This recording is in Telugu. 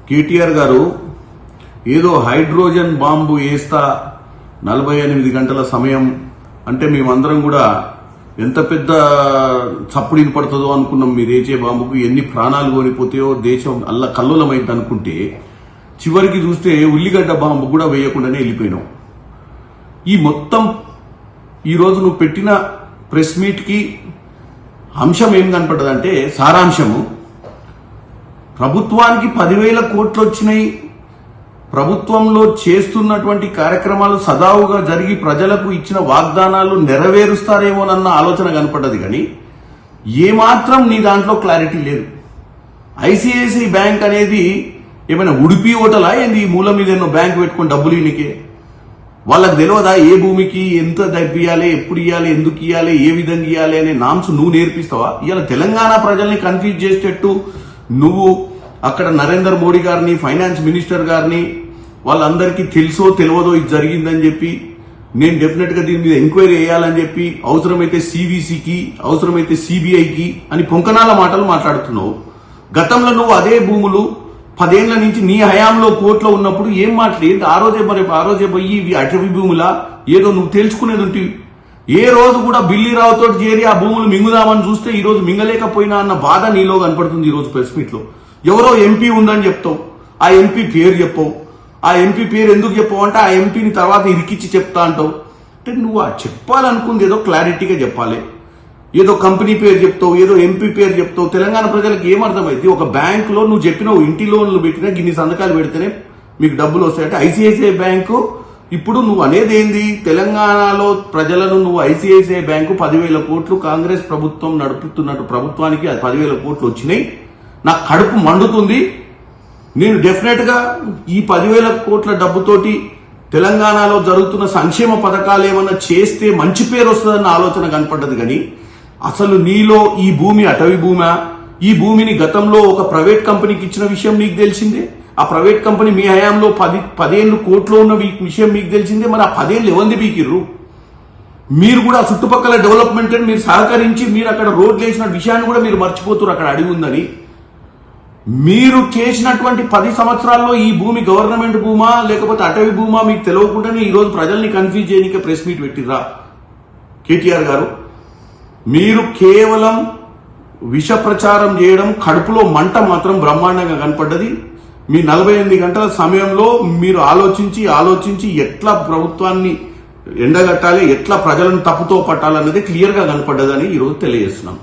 కేటీఆర్ గారు ఏదో హైడ్రోజన్ బాంబు వేస్తా 48 గంటల సమయం అంటే మేమందరం కూడా ఎంత పెద్ద చప్పుడు పడుతుందో అనుకున్నాం. మీరు ఏచే బాంబుకు ఎన్ని ప్రాణాలు కోల్పోతాయో దేశం అల్ల కల్లోలమైంది అనుకుంటే చివరికి చూస్తే ఉల్లిగడ్డ బాంబు కూడా వేయకుండానే వెళ్ళిపోయినాం. ఈ మొత్తం ఈరోజు నువ్వు పెట్టిన ప్రెస్ మీట్ కి అంశం ఏం కనపడ్డదంటే సారాంశము ప్రభుత్వానికి 10,000 కోట్లు వచ్చినాయి. ప్రభుత్వంలో చేస్తున్నటువంటి కార్యక్రమాలు సదావుగా జరిగి ప్రజలకు ఇచ్చిన వాగ్దానాలు నెరవేరుస్తారేమోనన్న ఆలోచన కనపడ్డది. కానీ ఏమాత్రం నీ దాంట్లో క్లారిటీ లేదు. ఐసిఐసిఐ బ్యాంక్ అనేది ఏమైనా ఉడిపి ఓటలా ఏంది? ఈ మూల మీద ఎన్నో బ్యాంక్ పెట్టుకుని డబ్బులు ఇనికే వాళ్ళకి తెలియదా ఏ భూమికి ఎంత ఇవ్వాలి, ఎప్పుడు ఇవ్వాలి, ఎందుకు ఇవ్వాలి, ఏ విధంగా ఇవ్వాలి అనే నామ్స్ నువ్వు నేర్పిస్తావా? ఇవాళ తెలంగాణ ప్రజల్ని కన్ఫ్యూజ్ చేసేటట్టు నువ్వు అక్కడ నరేంద్ర మోడీ గారిని, ఫైనాన్స్ మినిస్టర్ గారిని వాళ్ళందరికీ తెలుసో తెలియదో ఇది జరిగిందని చెప్పి నేను డెఫినెట్ గా దీని మీద ఎంక్వైరీ చేయాలని చెప్పి అవసరమైతే సిబిసికి అవసరమైతే సిబిఐకి అని పొంకనాల మాటలు మాట్లాడుతున్నావు. గతంలో నువ్వు అదే భూములు 10 ఏళ్ల నుంచి నీ హయాంలో కోర్టులో ఉన్నప్పుడు ఏం మాట్లాడేది? ఆ రోజే పోయి ఇవి అటవీ భూములా ఏదో నువ్వు తెలుసుకునేది ఉంటే ఏ రోజు కూడా బిల్లీరావుతో చేరి ఆ భూములు మింగుదామని చూస్తే ఈ రోజు మింగలేకపోయినా అన్న బాధ నీలో కనపడుతుంది. ఈ రోజు ప్రెస్ మీట్ లో ఎవరో ఎంపీ ఉందని చెప్తావు, ఆ ఎంపీ పేరు చెప్పవు. ఆ ఎంపీ పేరు ఎందుకు చెప్పవు అంటే ఆ ఎంపీని తర్వాత ఇరికిచ్చి చెప్తా అంటావు. అంటే నువ్వు ఆ చెప్పాలనుకుంది ఏదో క్లారిటీగా చెప్పాలి. ఏదో కంపెనీ పేరు చెప్తావు, ఏదో ఎంపీ పేరు చెప్తావు. తెలంగాణ ప్రజలకు ఏమర్థమైంది? ఒక బ్యాంకులో నువ్వు చెప్పినావు ఇంటి లోన్లు పెట్టినా గిన్ని సంతకాలు పెడితేనే మీకు డబ్బులు వస్తాయంటే ఐసిఐసిఐ బ్యాంకు ఇప్పుడు నువ్వు అనేది ఏంది? తెలంగాణలో ప్రజలను నువ్వు ఐసిఐసిఐ బ్యాంకు 10,000 కోట్లు కాంగ్రెస్ ప్రభుత్వం నడుపుతున్నట్టు ప్రభుత్వానికి 10,000 కోట్లు వచ్చినాయి. నాకు కడుపు మండుతుంది. నేను డెఫినెట్ గా ఈ 10,000 కోట్ల డబ్బుతోటి తెలంగాణలో జరుగుతున్న సంక్షేమ పథకాలు ఏమన్నా చేస్తే మంచి పేరు వస్తుందన్న ఆలోచన కనపడ్డది. కానీ అసలు నీలో ఈ భూమి అటవీ భూమా? ఈ భూమిని గతంలో ఒక ప్రైవేట్ కంపెనీకి ఇచ్చిన విషయం నీకు తెలిసిందే. ఆ ప్రైవేట్ కంపెనీ మీ హయాంలో 10 కోట్లు ఉన్న విషయం మీకు తెలిసిందే. మరి ఆ 10 ఏళ్ళు ఎవరిని బీకిర్రు? మీరు కూడా చుట్టుపక్కల డెవలప్మెంట్ అని మీరు సహకరించి మీరు అక్కడ రోడ్లు వేసిన విషయాన్ని కూడా మీరు మర్చిపోతున్నారు. అక్కడ అడిగి ఉందని మీరు చేసినటువంటి 10 సంవత్సరాల్లో ఈ భూమి గవర్నమెంట్ భూమా లేకపోతే అటవీ భూమా మీకు తెలియకుండానే ఈ రోజు ప్రజల్ని కన్ఫ్యూజ్ చేయడానికి ప్రెస్ మీట్ పెట్టిర్రా కేటీఆర్ గారు? మీరు కేవలం విష ప్రచారం చేయడం, కడుపులో మంట మాత్రం బ్రహ్మాండంగా కనపడ్డది. మీ 48 గంటల సమయంలో మీరు ఆలోచించి ఎట్లా ప్రభుత్వాన్ని ఎండగట్టాలి, ఎట్లా ప్రజలను తప్పుతో పట్టాలన్నది క్లియర్ గా కనపడ్డదని ఈరోజు తెలియజేస్తున్నాం.